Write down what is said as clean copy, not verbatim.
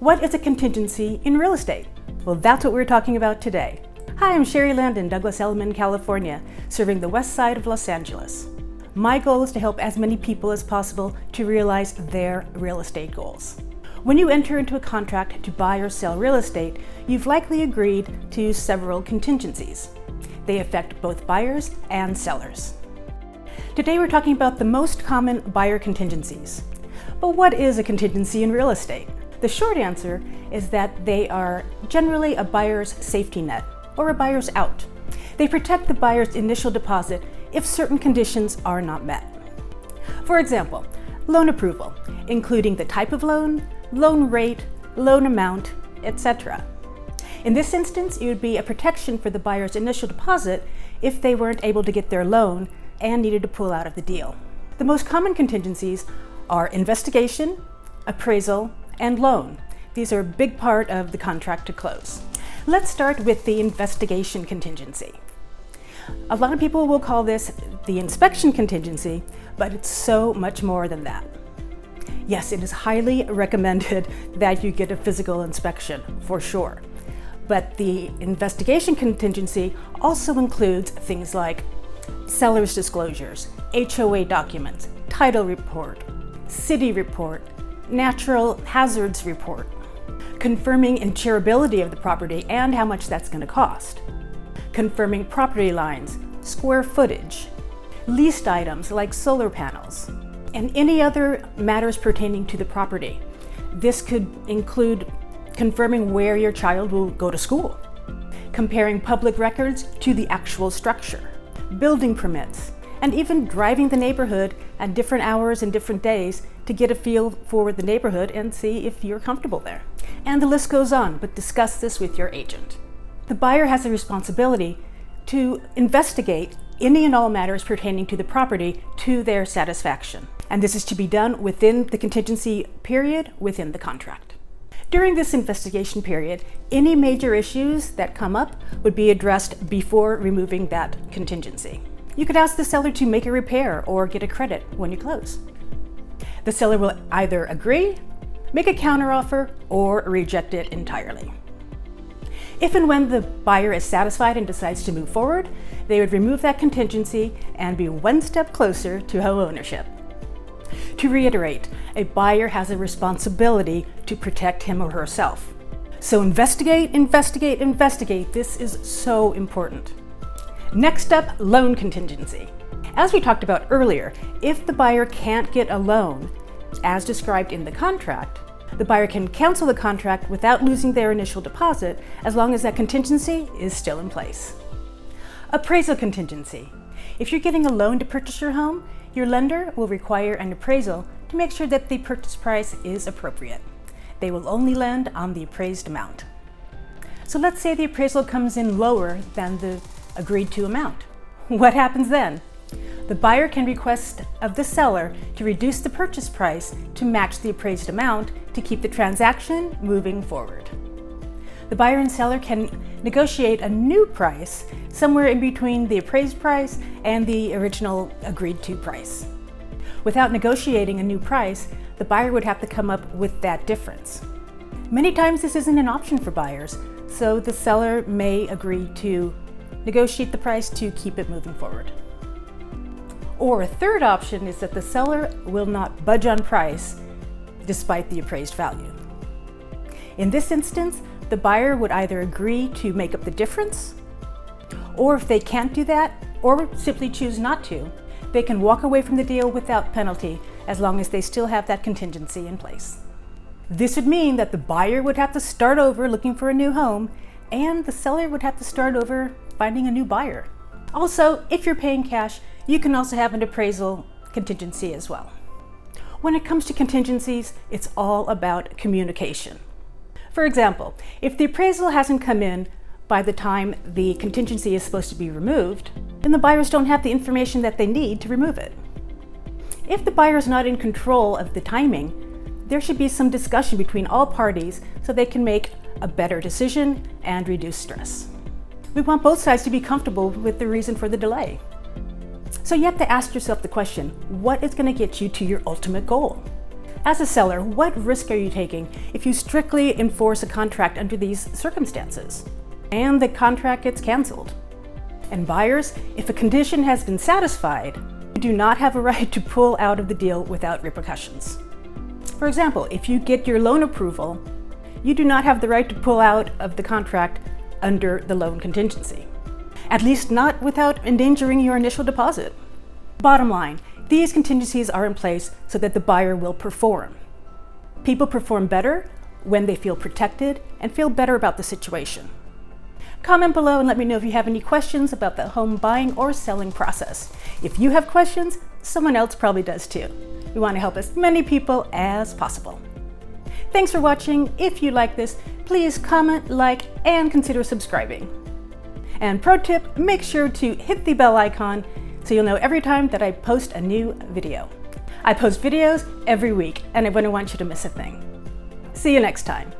What is a contingency in real estate? Well, that's what we're talking about today. Hi, I'm Shari Landon, Douglas Elliman, California, serving the west side of Los Angeles. My goal is to help as many people as possible to realize their real estate goals. When you enter into a contract to buy or sell real estate, you've likely agreed to several contingencies. They affect both buyers and sellers. Today we're talking about the most common buyer contingencies. But what is a contingency in real estate? The short answer is that they are generally a buyer's safety net or a buyer's out. They protect the buyer's initial deposit if certain conditions are not met. For example, loan approval, including the type of loan, loan rate, loan amount, etc. In this instance, it would be a protection for the buyer's initial deposit if they weren't able to get their loan and needed to pull out of the deal. The most common contingencies are investigation, appraisal, and loan. These are a big part of the contract to close. Let's start with the investigation contingency. A lot of people will call this the inspection contingency, but it's so much more than that. Yes, it is highly recommended that you get a physical inspection, for sure. But the investigation contingency also includes things like seller's disclosures, HOA documents, title report, city report, natural hazards report, confirming insurability of the property and how much that's going to cost, confirming property lines, square footage, leased items like solar panels, and any other matters pertaining to the property. This could include confirming where your child will go to school, comparing public records to the actual structure, building permits, and even driving the neighborhood at different hours and different days to get a feel for the neighborhood and see if you're comfortable there. And the list goes on, but discuss this with your agent. The buyer has a responsibility to investigate any and all matters pertaining to the property to their satisfaction. And this is to be done within the contingency period within the contract. During this investigation period, any major issues that come up would be addressed before removing that contingency. You could ask the seller to make a repair or get a credit when you close. The seller will either agree, make a counteroffer, or reject it entirely. If and when the buyer is satisfied and decides to move forward, they would remove that contingency and be one step closer to home ownership. To reiterate, a buyer has a responsibility to protect him or herself. So investigate, investigate, investigate. This is so important. Next up, loan contingency. As we talked about earlier, if the buyer can't get a loan, as described in the contract, the buyer can cancel the contract without losing their initial deposit as long as that contingency is still in place. Appraisal contingency. If you're getting a loan to purchase your home, your lender will require an appraisal to make sure that the purchase price is appropriate. They will only lend on the appraised amount. So let's say the appraisal comes in lower than the agreed to amount. What happens then? The buyer can request of the seller to reduce the purchase price to match the appraised amount to keep the transaction moving forward. The buyer and seller can negotiate a new price somewhere in between the appraised price and the original agreed to price. Without negotiating a new price, the buyer would have to come up with that difference. Many times this isn't an option for buyers, so the seller may agree to negotiate the price to keep it moving forward. Or a third option is that the seller will not budge on price despite the appraised value. In this instance, the buyer would either agree to make up the difference, or if they can't do that, or simply choose not to, they can walk away from the deal without penalty as long as they still have that contingency in place. This would mean that the buyer would have to start over looking for a new home, and the seller would have to start over finding a new buyer. Also, if you're paying cash, you can also have an appraisal contingency as well. When it comes to contingencies, it's all about communication. For example, if the appraisal hasn't come in by the time the contingency is supposed to be removed, then the buyers don't have the information that they need to remove it. If the buyer is not in control of the timing, there should be some discussion between all parties so they can make a better decision and reduce stress. We want both sides to be comfortable with the reason for the delay. So you have to ask yourself the question, what is going to get you to your ultimate goal? As a seller, what risk are you taking if you strictly enforce a contract under these circumstances and the contract gets canceled? And buyers, if a condition has been satisfied, you do not have a right to pull out of the deal without repercussions. For example, if you get your loan approval, you do not have the right to pull out of the contract under the loan contingency. At least not without endangering your initial deposit. Bottom line, these contingencies are in place so that the buyer will perform. People perform better when they feel protected and feel better about the situation. Comment below and let me know if you have any questions about the home buying or selling process. If you have questions, someone else probably does too. We want to help as many people as possible. Thanks for watching. If you like this, please comment, like, and consider subscribing. And pro tip, make sure to hit the bell icon so you'll know every time that I post a new video. I post videos every week and I wouldn't want you to miss a thing. See you next time.